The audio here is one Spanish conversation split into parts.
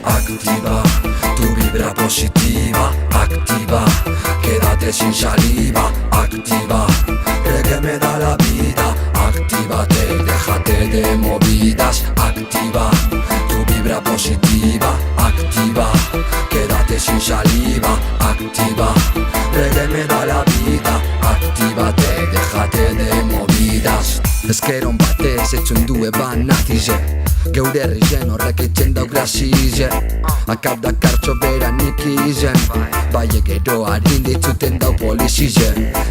Activa tu vibra positiva, activa, quédate sin saliva, activa, reggae me da la vida, actívate y déjate de movidas, activa tu vibra positiva, activa, quédate sin saliva, activa, reggae me da la vida, actívate y déjate de movidas. Ezkeron batez etxun due banazize geure herrizen horrek eitzen dau grazize Akab dakartxo beran ikizen Baie gero harin ditzuten dau polizize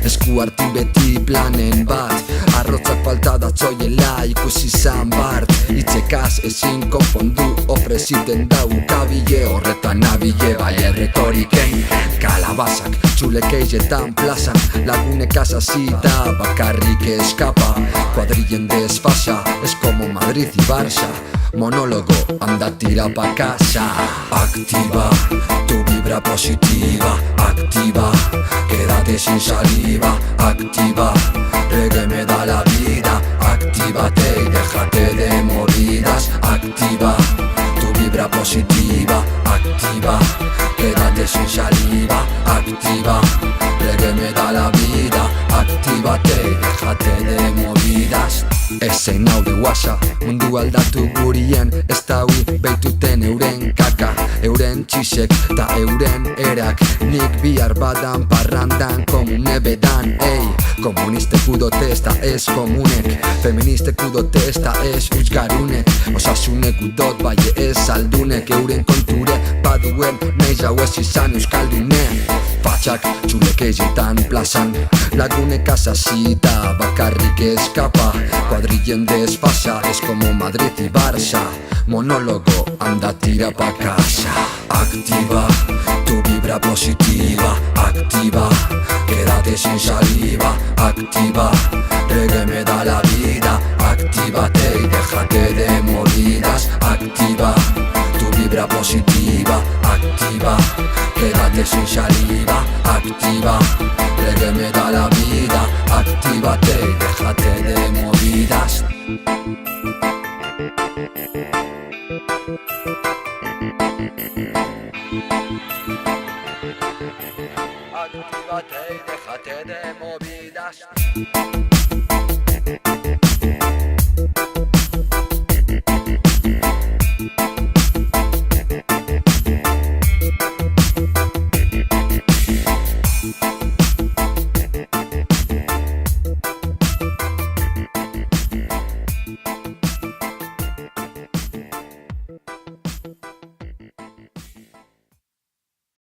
Esku hartin beti planen bat Arrotzak falta datzoiela ikusi zan bart Itzekaz ezin konpondu ofreziten dau ukabile Horretan nabile bai erretoriken Kalabazak txulekeizetan plazan Lagunek azazita bakarrik eskapa Cuadrillen desfasa, es como Madrid y Barça Monólogo, anda tira pa' casa. Activa tu vibra positiva, activa, quédate sin saliva, activa, reggae me da la vida, actívate y déjate de movidas, activa tu vibra positiva, activa, quédate sin saliva, activa, reggae me da la vida, actívate y déjate de movidas. Ezein hau guasa, mundu aldatu gurien Ez da hui behituten euren kaka Euren txisek ta euren erak Nik bihar badan parrandan komune bedan Ei, komunistek udote ez da ez komunek Feministek udote ez da ez utzgarunek Osasunek udot baie ez aldunek Euren konture baduen neiz hau ez izan euskaldunek Fatxak txulekeizetan plazan Lagunek azazita bakarrik eskapa Cuadrillen desfasa, es como Madrid y Barça Monólogo, anda tira pa' casa. Activa tu vibra positiva, activa, quédate sin saliva, activa, reggae me da la vida, actívate y déjate de movidas, activa tu vibra positiva, activa, quédate sin saliva, activa, reggae me da la vida, actívate y déjate de movidas. Actívate y déjate de movidas.